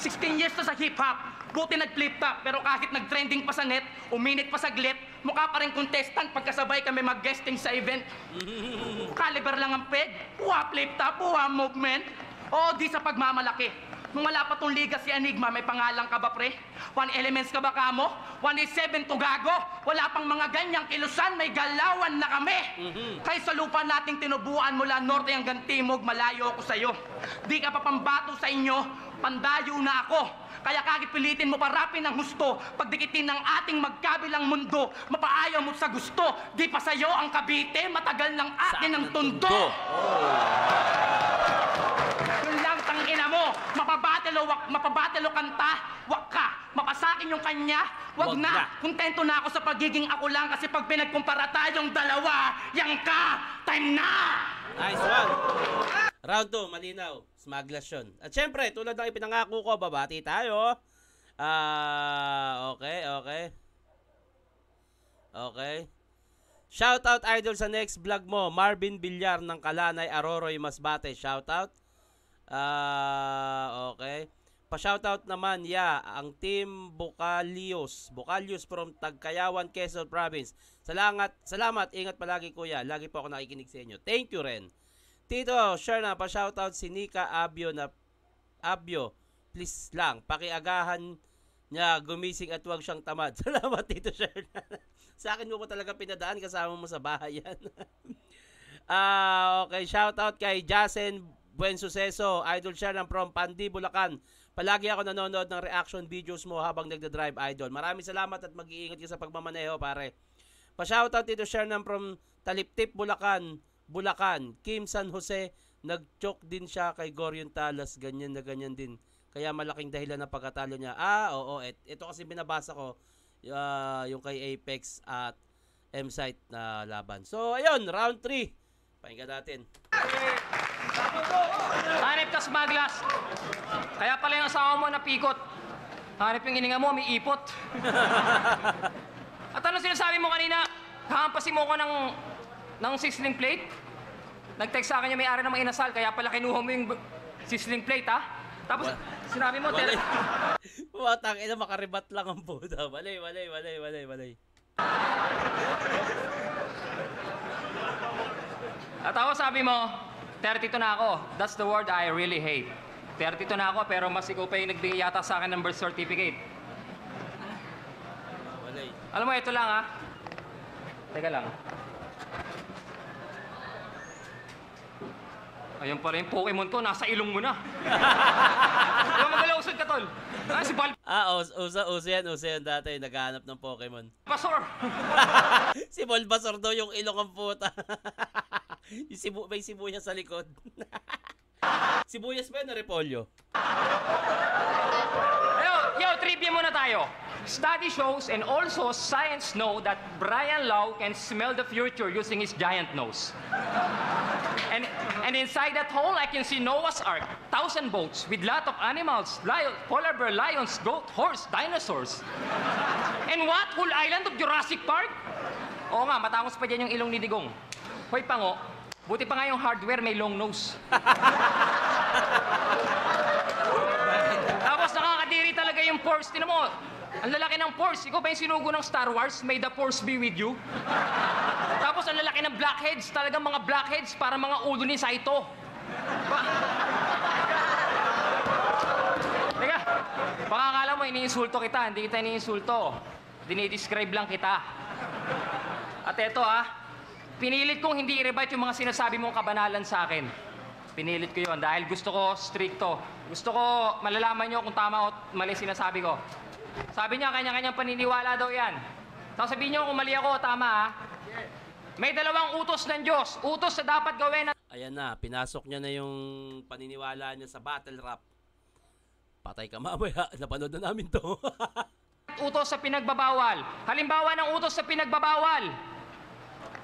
16 years na sa hip-hop, buti nag-flip top. Pero kahit nag-trending pa sa net, uminit pa saglit, mukha pa rin contestant pagkasabay kami mag-guesting sa event. Caliber lang ang peg, puha flip top, puha movement. O di sa pagmamalaki. Nung wala pa tong liga si Enigma, may pangalan ka ba, pre? 1 Elements ka ba, kamo? 187 to gago? Wala pang mga ganyang kilusan, may galawan na kami. Kaya sa lupa nating tinubuan mula norte hanggang timog, malayo ako sa'yo. Di ka pa pambato sa inyo, pandayo na ako. Kaya kahit pilitin mo parapin ng gusto, pagdikitin ng ating magkabilang mundo, mapaayaw mo sa gusto, di pa sa'yo ang Cavite, matagal ng atin ang tundo. Yun lang, tangina mo, mapabatelo kanta, wag ka, mapasakin yung kanya, wag na. Kontento na ako sa pagiging ako lang kasi pag pinagkumpara tayong dalawa, yang ka, time na! Nice one. Round 2, malinaw. Smaglas yun. At syempre, tulad ng ipinangako ko, babati tayo. Okay. Shoutout idol sa next vlog mo. Marvin Villar ng Kalanay, Aroroy, Masbate. Shoutout. Okay. Pa-shoutout naman, ang team Bocalios from Tagkayawan, Quezon Province. Salamat. Ingat palagi, kuya. Lagi po ako nakikinig sa inyo. Thank you rin. Tito, share na. Pa-shoutout si Nika Abyo. Please lang. Pakiagahan niya gumising at huwag siyang tamad. Salamat, Tito, share na. Sa akin mo po talaga pinadaan. Kasama mo sa bahay yan. Okay. Shoutout kay Jasen Buen Suceso. Idol share ng from Pandi, Bulacan. Palagi ako nanonood ng reaction videos mo habang nagda-drive, idol. Maraming salamat at mag-iingat ka sa pagmamaneho, pare. Pa-shoutout dito, share ng from Taliptip, Bulacan. Kim San Jose, nag-choke din siya kay Gorion Talas. Ganyan na ganyan din. Kaya malaking dahilan ng pagkatalo niya. Oo. Ito kasi binabasa ko, yung kay Apex at M-Site na laban. So, ayun, round 3. Pakinggan natin. Hanip ka, Smaglas. Kaya pala yung asawa mo napikot. Hanip yung hininga mo, may ipot. At ano sinasabi mo kanina? Hahampasin mo ko ng sizzling plate? Nag-text sa akin yung may-ari ng mga inasal, kaya pala kinuha mo yung sizzling plate, ha? Tapos, sinabi mo, Watang ina, makaribat lang ang Buda. Walay. At ako sabi mo, 32 na ako. That's the word I really hate. 32 na ako, pero mas ikaw pa yung nagbigay yata sa akin ng birth certificate. Walay. Alam mo, ito lang, ha? Teka lang. Ayun pa rin, Pokemon ko, nasa ilong mo na. Di ba magalausod ka, tol? Si Uso yan dati, naghahanap ng Pokemon. Bulbasaur! Si Bulbasaur daw yung ilong ang puta. May sibuyas sa likod. Sibuyas ba yun na repolyo? Yo, trivia muna tayo. Study shows and also science know that Brian Lau can smell the future using his giant nose. And inside that hole, I can see Noah's Ark, 1,000 boats with lot of animals, polar bear, lions, goat, horse, dinosaurs. And what? Whole island of Jurassic Park? Oo nga, matangos pa dyan yung ilong ni Digong. Hoy, pango, buti pa nga yung hardware may long nose. Tapos nakakadiri talaga yung Force. Tinan mo, ang lalaki ng Force. Ikaw ba yung sinugo ng Star Wars? May the Force be with you? Tapos ang lalaki ng blackheads. Talagang mga blackheads para mga ulo ni Saito. Teka, baka akala mo iniinsulto kita. Hindi kita iniinsulto. Dinidescribe lang kita. At eto pinilit kong hindi i-rebite yung mga sinasabi mong kabanalan sa akin. Pinilit ko yon dahil gusto ko stricto. Gusto ko malalaman nyo kung tama o mali sinasabi ko. Sabi niya, kanya-kanyang paniniwala daw yan. Tapos sabihin nyo kung mali ako o tama, May 2 utos ng Diyos. Utos na dapat gawin. Ayan na, pinasok niya na yung paniniwala niya sa battle rap. Patay ka mamaya, napanood na namin to. Utos sa pinagbabawal. Halimbawa ng utos sa pinagbabawal.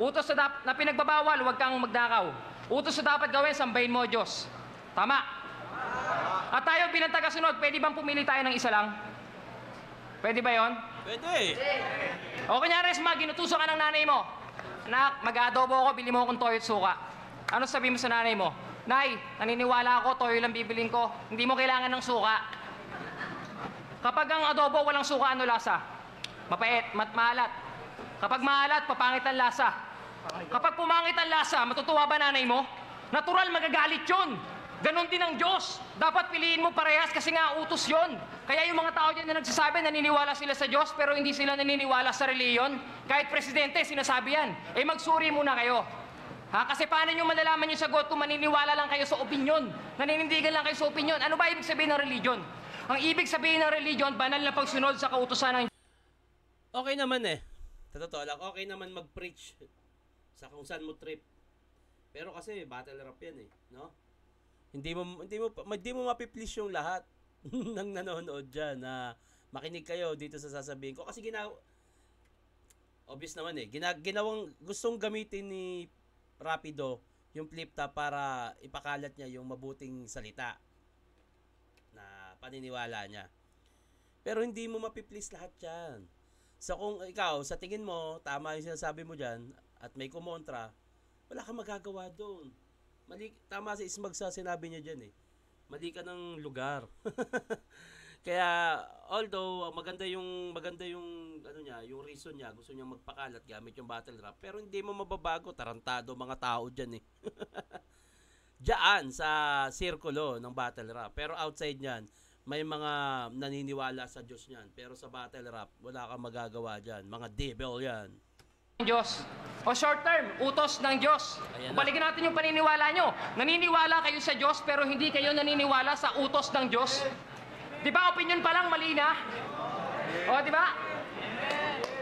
Utos na pinagbabawal, huwag kang magnakaw. Utos na dapat gawin, sambahin mo Diyos. Tama. At tayo bilang tagasunod, pwede bang pumili tayo ng isa lang? Pwede ba yon? Pwede. O kunyari, ginutusan ka ng nanay mo. Anak, mag-adobo ako, bili mo akong toyo at suka. Ano sabi mo sa nanay mo? Nay, naniniwala ako, toyo lang bibiling ko. Hindi mo kailangan ng suka. Kapag ang adobo walang suka, ano lasa? Mapait, maalat. Kapag maalat, papangit ang lasa. Kapag pumangit ang lasa, matutuwa ba nanay mo? Natural, magagalit yun. Ganon din ang Diyos. Dapat piliin mo parehas kasi nga utos yon. Kaya yung mga tao dyan na nagsasabi, naniniwala sila sa Diyos pero hindi sila naniniwala sa reliyon. Kahit presidente, sinasabi yan. Eh magsuri muna kayo. Ha? Kasi paano nyo malalaman yung sagot kung maniniwala lang kayo sa opinyon? Naninindigan lang kayo sa opinyon. Ano ba ibig sabihin ng religion? Ang ibig sabihin ng religion, banal na pagsunod sa kautusan ng... Okay naman eh. Sa totoo lang, okay naman mag-preach sa kung saan mo trip. Pero kasi battle rap yan eh, no? Hindi mo mapiplease yung lahat ng nanonood diyan na makinig kayo dito sa sasabihin ko kasi obvious naman eh. Ginawang gustong gamitin ni Rapido yung flip top para ipakalat niya yung mabuting salita na paniniwala niya. Pero hindi mo mapiplease lahat 'yan. So kung ikaw sa tingin mo tama yung sinasabi mo diyan at may kumontra, wala kang magagawa doon. Mali, tama si Ismag sa sinabi niya dyan eh. Mali ka ng lugar. Kaya although maganda yung ano niya, yung reason niya, gusto niya magpakalat gamit yung battle rap, pero hindi mo mababago, tarantado mga tao diyan eh. Diyan sa sirkulo ng battle rap. Pero outside niyan, may mga naniniwala sa Diyos niyan. Pero sa battle rap, wala kang magagawa diyan. Mga devil 'yan. Diyos. O short term, utos ng Diyos. Balikan natin yung paniniwala nyo. Naniniwala kayo sa Diyos pero hindi kayo naniniwala sa utos ng Diyos. Di ba opinion pa lang mali na? O, di ba?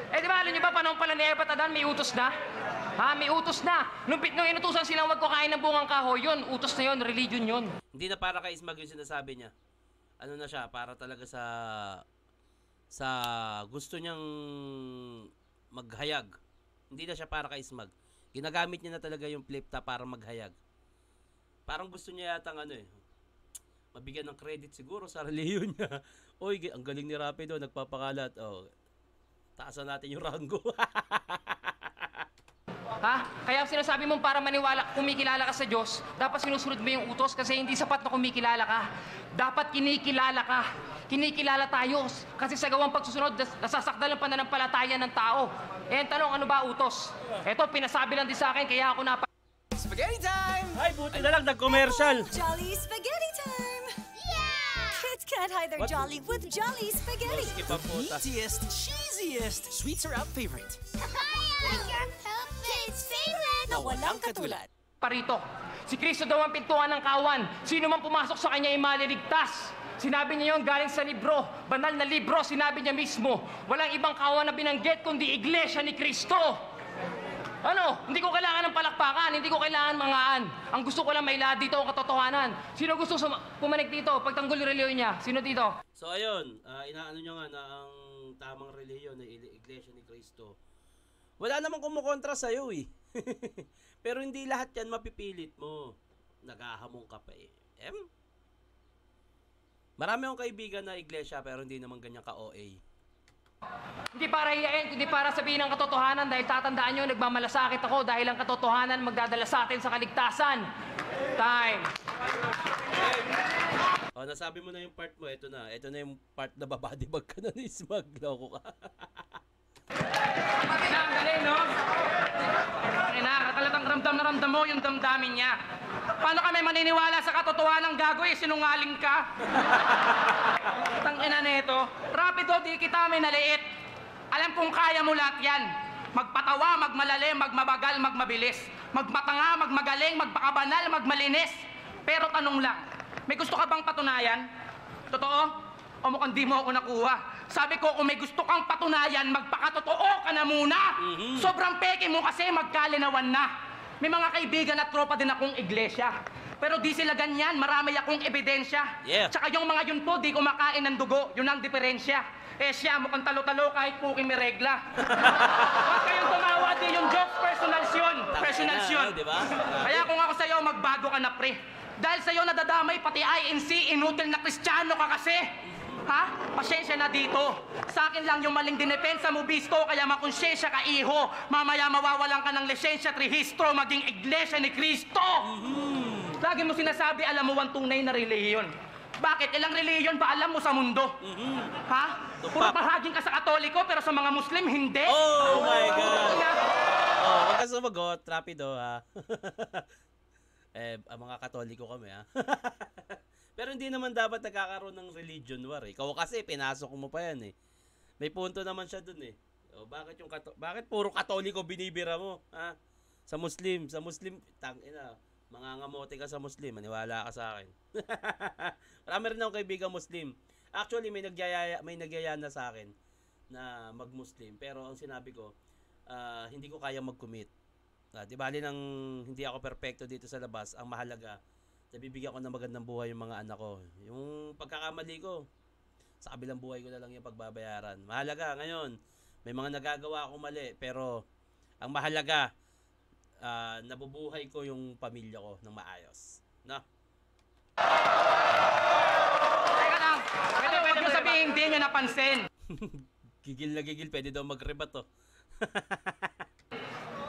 Eh, di ba, alam nyo ba, panahon pala ni Eva at Adan, may utos na? Ha, may utos na. Nung inutusan silang wag ko kain ng bungang kahoy, yun, utos na yun, religion yun. Hindi na para kay Ismag yung sinasabi niya. Ano na siya, para talaga sa gusto niyang maghayag. Hindi na siya para kay Ismag. Ginagamit niya na talaga yung flip top para maghayag. Parang gusto niya yata mabigyan ng credit siguro sa reliyon niya. Oy, ang galing ni Rapido, nagpapakalat. Oh, taasan natin yung rango. Ha? Kaya sinasabi mong para maniwala, kumikilala ka sa Diyos, dapat sinusunod mo yung utos kasi hindi sapat na kumikilala ka. Dapat kinikilala ka. Kinikilala tayo. Kasi sa gawang pagsusunod, nasasakdal ang pananampalataya ng tao. Eh, tanong, ano ba utos? Eto, pinasabi lang din sa akin, kaya ako Spaghetti time! Ay, buti na lang, nag-commercial. Jolly spaghetti time! Yeah! Kids can't hide their jolly with Jolly spaghetti. Skip ang puta. Meatiest, cheesiest, sweet syrup favorite. I like your kids' favorite. Na walang katulad. parito. Si Kristo daw ang pintuan ng kawan. Sino man pumasok sa kanya ay maliligtas. Sinabi niya yon galing sa libro, banal na libro, sinabi niya mismo, walang ibang kawan na binanggit kundi iglesia ni Kristo. Ano? Hindi ko kailangan ng palakpakan, hindi ko kailangan mangaan. Ang gusto ko lang mailahad dito ang katotohanan. Sino gusto pumanik dito, pagtanggol yung reliyon niya? Sino dito? So ayun, inaano nyo nga na ang tamang reliyon na iglesia ni Kristo. Wala namang kumukontra sa'yo eh. Pero hindi lahat yan mapipilit mo. Naghahamong ka pa eh. Marami akong kaibigan na iglesia pero hindi naman ganyan ka-OA. Hindi para hiyain, kundi para sabihin ang katotohanan dahil tatandaan nyo, nagmamalasakit ako dahil ang katotohanan magdadala sa atin sa kaligtasan. Time. Oh, nasabi mo na yung part mo, ito na. Ito na yung part na babadibag ka na ni Smag. Loko ka. Ang galing, no? Katalatang ramdam na ramdam mo yung damdamin niya. Paano kami maniniwala sa katotohanan ng gagoy? Sinungaling ka. Tangina nito. Rapido, di kita minaliit. Alam kong kaya mo lahat yan. Magpatawa, magmalalim, magmabagal, magmabilis. Magmatanga, magmagaling, magpakabanal, magmalinis. Pero tanong lang, may gusto ka bang patunayan? Totoo? O mukhang di mo ako nakuha. Sabi ko, kung may gusto kang patunayan, magpakatotoo ka na muna. Sobrang peke mo kasi magkalinawan na. May mga kaibigan at tropa din akong iglesia. Pero di sila ganyan, marami akong ebidensya. Yeah. Tsaka yung mga yun po, di kumakain ng dugo. Yun ang diferensya. Eh siya, mukhang talo-talo kahit puking may regla. Huwag kayong tumawa, di yung Diyos, personals yun. Personals yun. Diba? Kaya kung ako sa'yo, magbago ka na pre. Dahil sa'yo nadadamay, pati INC, inutil na Kristiyano ka kasi. Ha? Pasyensya na dito. Sa akin lang yung maling dinepensa mo, bisto, kaya makonsyensya ka, iho. Mamaya mawawalan ka ng lisensya at rehistro, maging iglesia ni Kristo. Lagi mo sinasabi, alam mo ang tunay na reliyon. Bakit? Ilang reliyon ba alam mo sa mundo? Ha? Puro bahaging ka sa Katoliko, pero sa mga Muslim, hindi. Oh my God! Oh, wag ka sumagot. Rapido ha. Ang mga Katoliko kami, ha. Pero hindi naman dapat nagkakaroon ng religion war, eh. Ikaw kasi pinasok mo pa yan, eh. May punto naman siya dun, eh. O, bakit puro Katoliko binibira mo, ha? Sa Muslim, tangina, mangangamote ka sa Muslim, maniwala ka sa akin. Marami rin akong kaibigan Muslim. Actually, may nagyayaya na sa akin na mag-Muslim. Pero ang sinabi ko, hindi ko kaya mag-commit. Di bali nang hindi ako perpekto dito sa labas, ang mahalaga, nabibigyan ko ng magandang buhay yung mga anak ko. Yung pagkakamali ko, sa kabilang buhay ko na lang yung pagbabayaran. Mahalaga, ngayon, may mga nagagawa akong mali, pero ang mahalaga, nabubuhay ko yung pamilya ko ng maayos. No? Teka lang, huwag mo sabihin hindi nyo napansin. Gigil na gigil, pwede daw mag-rebat, oh.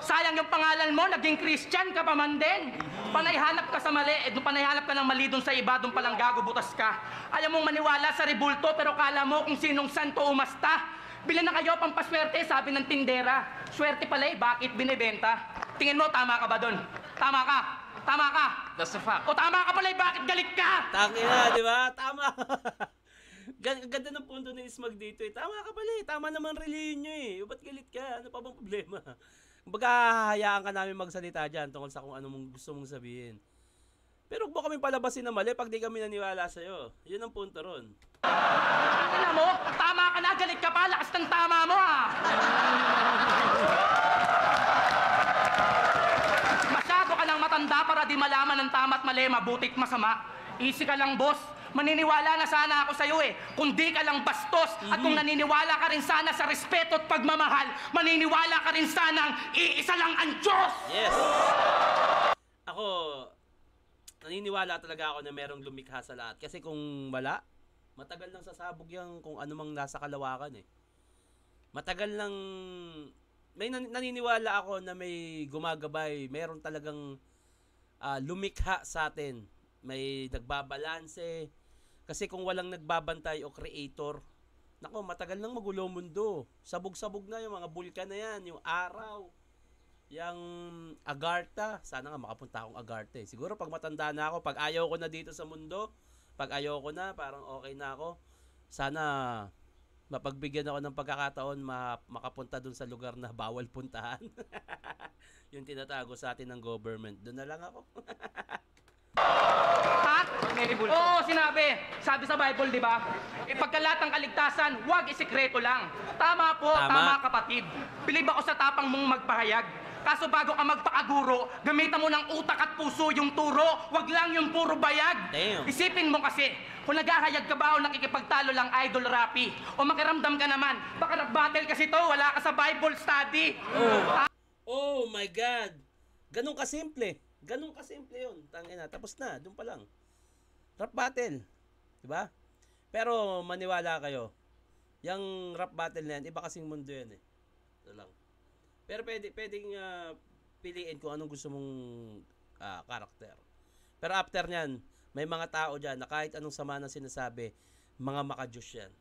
Sayang yung pangalan mo, naging Christian ka pa man din. Panayhanap ka sa mali, panayhanap ka ng mali dun sa iba, dun palang gago, butas ka. Ayaw mong maniwala sa rebulto, pero kala mo kung sinong santo umasta. Bilan na kayo pampaswerte, sabi ng tindera. Swerte pala eh, bakit binibenta? Tingin mo, tama ka ba dun? Tama ka? Tama ka? That's a fact. O tama ka pala eh, bakit galit ka? Tangina, di ba? Tama. Ganda ng punto ni Ismag dito, eh. Tama ka pala, eh. Tama naman reliyon nyo, eh. Ba't galit ka? Ano pa bang problema? Kumbaga, hahayaan ka namin magsalita dyan tungkol sa kung ano gusto mong sabihin. Pero huwag mo kami palabasin na mali pag di kami naniwala sa'yo. Yun ang punto ron. Tingnan mo, tama ka na, galit ka pa, lakas ng tama mo ah. Masyado ka lang matanda para di malaman ng tama at mali, mabutit masama. Easy ka lang, boss. Maniniwala na sana ako sa'yo eh. Kung di ka lang bastos at kung naniniwala ka rin sana sa respeto at pagmamahal, maniniwala ka rin sanang iisa lang ang Diyos! Yes! Ako, naniniwala talaga ako na merong lumikha sa lahat. Kasi kung wala, matagal nang sasabog yan kung ano mang nasa kalawakan eh. Matagal nang... naniniwala ako na may gumagabay, meron talagang lumikha sa atin. May nagbabalanse. Kasi kung walang nagbabantay o creator, nako, matagal nang magulo mundo. Sabog-sabog na yung mga bulkan na yan, yung araw, yung Agartha. Sana nga makapunta akong Agartha eh. Siguro pag matanda na ako, pag ayaw ko na dito sa mundo, pag ayaw ko na, parang okay na ako, sana mapagbigyan ako ng pagkakataon makapunta dun sa lugar na bawal puntahan. Yung tinatago sa atin ng government. Doon na lang ako. Ha? Oo, sinabi. Sabi sa Bible, di ba? Pagkalat ng kaligtasan, huwag isikreto lang. Tama po, tama kapatid. Bilib ako sa tapang mong magpahayag. Kaso bago ka magpakaguro, gamitan mo ng utak at puso yung turo, wag lang yung puro bayag. Damn. Isipin mo kasi, kung naghahayag ka ba o nakikipagtalo lang Idol Rapi, o makiramdam ka naman, baka nag-battle kasi to, wala ka sa Bible study. Oh my God! Ganun kasimple. Ganun kasimple yun. Tangina, tapos na. Doon pa lang. Rap battle. Diba? Pero maniwala kayo. Yung rap battle na yan, iba kasing mundo yan eh. Ito lang. Pero pwedeng piliin kung anong gusto mong karakter. Pero after nyan, may mga tao dyan na kahit anong sama na sinasabi, mga makajus yan.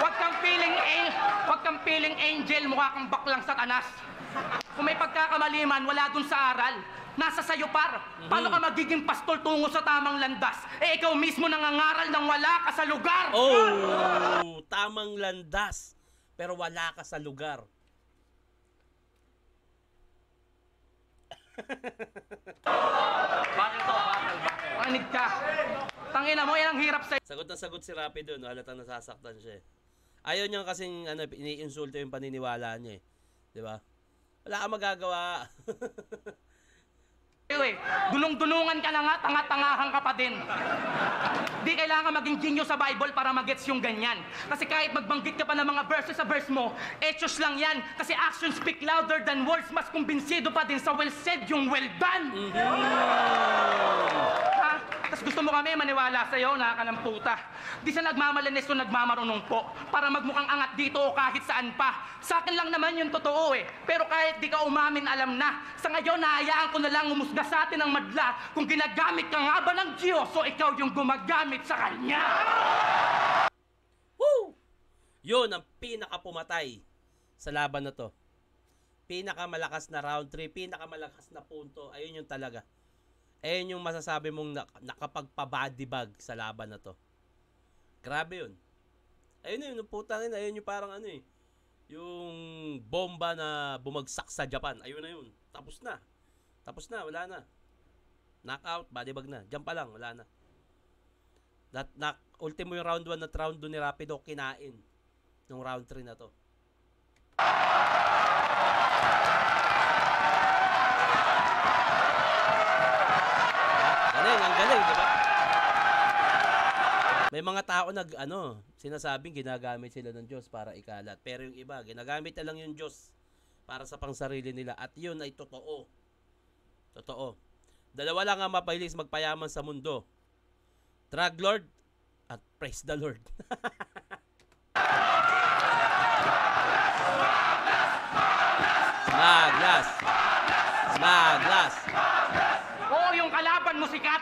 Huwag kang feeling angel, mukha kang baklang satanas. Kung may pagkakamaliman, wala dun sa aral. Nasa sayo par. Paano ka magiging pastol tungo sa tamang landas? Eh ikaw mismo nangangaral nang wala ka sa lugar. Oh, tamang landas. Pero wala ka sa lugar. Bakit to? Panig ka. Tangina mo, yan ang hirap sa'yo. Sagot na sagot si Rapi doon. Halatang nasasaktan siya eh. Ayaw niya kasing iniinsulto yung paniniwala niya eh. Diba? Wala ka magagawa. Dunong-dunungan ka na nga, tanga-tangahan ka pa din. Di kailangan maging genius sa Bible para magets yung ganyan. Kasi kahit magbanggit ka pa ng mga verses sa verse mo, etos lang yan. Kasi actions speak louder than words. Mas kumbinsido pa din sa well said yung well done. Ha? Tapos gusto mo kami maniwala sa'yo, nakakalamputa. Di sa nagmamalanes o nagmamarunong po para magmukhang angat dito o kahit saan pa. Sa akin lang naman yung totoo eh. Pero kahit di ka umamin, alam na. Sa ngayon, nahayaan ko na lang umusga sa atin ang madla kung ginagamit ka nga ba ng Diyos o ikaw yung gumagamit sa Kanya. Woo! Yun ang pinakapumatay sa laban na to. pinakamalakas na round 3, pinakamalakas na punto, ayun yung talaga. Ayun yung masasabi mong nakapagpa-body bag sa laban na to. Grabe yun. Ayun na yun, putangin, ayun yung parang ano eh. Yung bomba na bumagsak sa Japan. Ayun na yun. Tapos na. Tapos na, wala na. Knockout, body bag na. Diyan pa lang, wala na. Ultimo yung round 1 at round 2 ni Rapido kinain nung round 3 na to. Galing, ang galing, di ba? May mga tao sinasabing ginagamit sila ng Diyos para ikalat. Pero yung iba, ginagamit na lang yung Diyos para sa pangsarili nila. At yun ay totoo. Totoo. Dalawa lang ang mapabilis magpayaman sa mundo. Drug Lord at praise the Lord. Smaglas. Smaglas. Oo, yung kalaban mo sikat,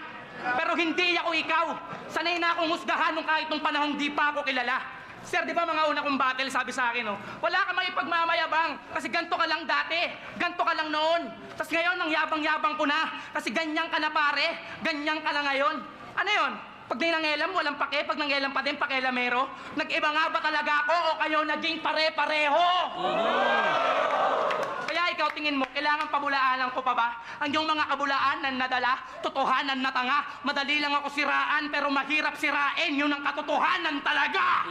pero hindi ako ikaw. Sanay na akong husgahan nung kahit nung panahong di pa ako kilala. Sir, di ba mga una kong battle, sabi sa akin, wala ka maipagmamayabang kasi ganto ka lang dati, ganto ka lang noon. Tapos ngayon, ang yabang-yabang ko na kasi ganyan ka na pare, ganyan ka na ngayon. Ano yun? Pag nangelam, walang pake. Pag nangelam pa din, pakelamero. Nag-iba nga ba talaga ako o kayo naging pare-pareho? Kaya ikaw, tingin mo, kailangan pabulaanan ko pa ba? Ang iyong mga kabulaan na nadala, totohanan na tanga. Madali lang ako siraan, pero mahirap sirain. Yun ang katotohanan talaga!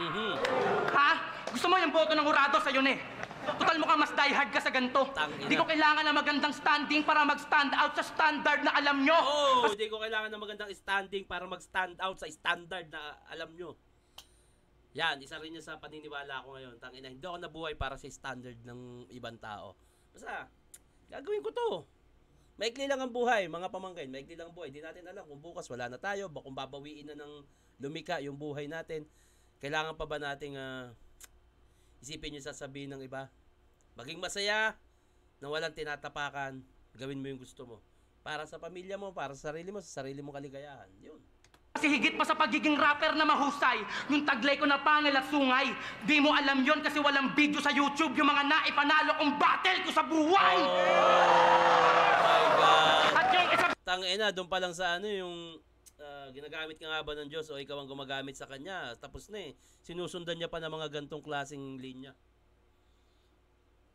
Ha? Gusto mo yung boto ng hurado sa'yo eh. Total mo ka mas diehard ka sa ganito. Hindi ko kailangan na magandang standing para mag-stand out sa standard na alam nyo. Hindi ko kailangan na magandang standing para mag-stand out sa standard na alam nyo. Yan, isa rin yun sa paniniwala ko ngayon. Tangina, hindi ako nabuhay para sa standard ng ibang tao. Basta, gagawin ko to. Maikli lang ang buhay, mga pamangkin. Maikli lang ang buhay. Hindi natin alam kung bukas wala na tayo. Kung babawiin na ng lumika yung buhay natin. Kailangan pa ba nating isipin yung sasabihin ng iba? Maging masaya na walang tinatapakan. Gawin mo yung gusto mo. Para sa pamilya mo, para sa sarili mong kaligayahan. Yun. Kasi higit pa sa pagiging rapper na mahusay, yung taglay ko na pangil at sungay. Di mo alam yon kasi walang video sa YouTube yung mga naipanalo kong battle ko sa buhay! My God! At yung isa... Tangina, doon pa lang sa yung ginagamit ka nga ba ng Diyos o ikaw ang gumagamit sa Kanya, tapos na sinusundan niya pa ng mga gantong klaseng linya.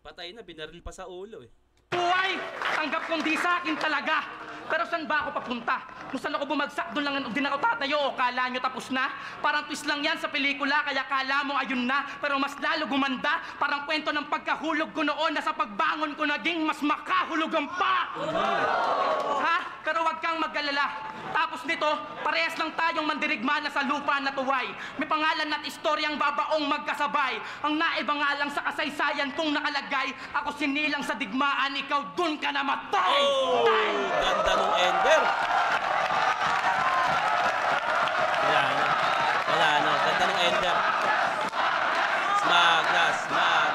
Patay na, binaril pa sa ulo buhay! Tanggap kong di sa akin talaga. Pero saan ba ako papunta? Kung saan ako bumagsak, doon lang din ako tatayo o kala nyo tapos na? Parang twist lang yan sa pelikula, kaya kala mo ayun na. Pero mas lalo gumanda, parang kwento ng pagkahulog ko noon na sa pagbangon ko naging mas makahulugan pa! Ha? Pero wag kang mag-alala. Tapos nito, parehas lang tayong mandirigma na sa lupa na tuway. May pangalan at istoryang babaong magkasabay. Ang naiba nga lang sa kasaysayan kong nakalagay, ako sinilang sa digmaan, ikaw dun ka namatay! Ganda nung ender! Wala na. Ganda nung ender. Smaglas, smag.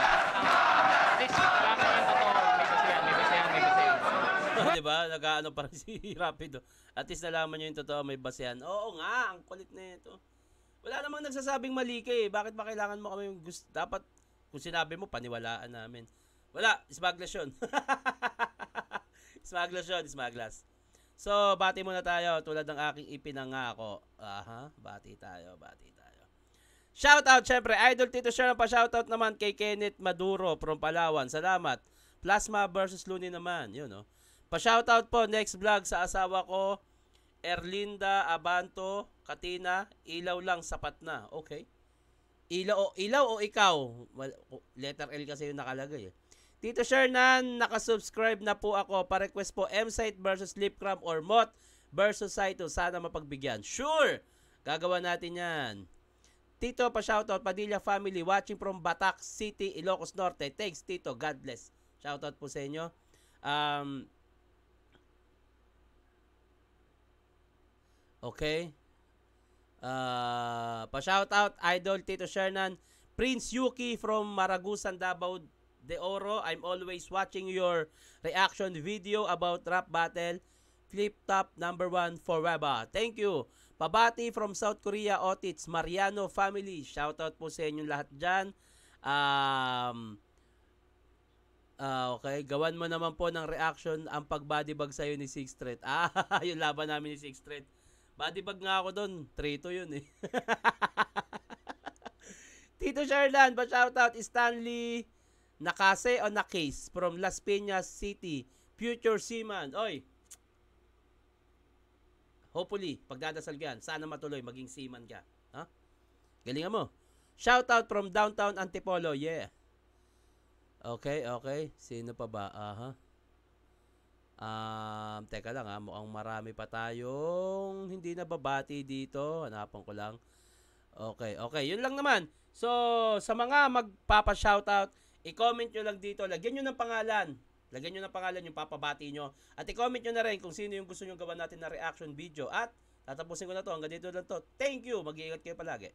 Diba? Nag-ano pa rin si Rapido. At least nalaman nyo yung totoo, may basehan. Oo nga, ang kulit na ito. Wala namang nagsasabing mali ka Bakit ba kailangan mo kami gusto? Dapat, kung sinabi mo, paniwalaan namin. Wala, smaglas yun. Smaglas yun, smaglas. So, bati muna tayo tulad ng aking ipinangako. Bati tayo. Shoutout, syempre, Idol Tito Sharon pa shoutout naman kay Kenneth Maduro from Palawan. Salamat. Plasma versus Luni naman, yun Pa-shoutout po, next vlog sa asawa ko, Erlinda Abanto, Katina, ilaw lang, sapat na. Okay. Ilaw o ikaw? Well, letter L kasi yung nakalagay Tito Shernan, nakasubscribe na po ako. Pa-request po, M-Site versus Lipcram or Mot versus Saito. Sana mapagbigyan. Sure! Gagawa natin yan. Tito, pa-shoutout, Padilla family, watching from Batac City, Ilocos Norte. Thanks, Tito. God bless. Shoutout po sa inyo. Okay. Pa-shoutout, Idol Tito Shernan, Prince Yuki from Maragusan, Davao de Oro. I'm always watching your reaction video about rap battle. Flip top #1 forever. Thank you. Pabati from South Korea, Otits, Mariano family. Shoutout po sa inyong lahat dyan. Okay. Gawan mo naman po ng reaction ang pag-bodybag sa'yo ni Sixth Street. Yung laban namin ni Sixth Street. Bodybag nga ako doon. 3-2 yun eh. Tito Sherlan, pa-shoutout. Stanley Nakase o Nakase from Las Piñas City. Future Seaman. Oy. Hopefully, pagdadasal ka yan, sana matuloy, maging seaman ka. Ha? Galingan mo. Shoutout from downtown Antipolo. Yeah. Okay. Sino pa ba? Teka lang ha. Mukhang marami pa tayong hindi nababati dito. Hanapan ko lang. Okay. Yun lang naman. So, sa mga magpapa-shoutout, i-comment nyo lang dito. Lagyan nyo ng pangalan. Yung papabati nyo. At i-comment nyo na rin kung sino yung gusto nyo gawa natin na reaction video. At tatapusin ko na to. Hanggang dito lang to. Thank you. Mag-iingat kayo palagi.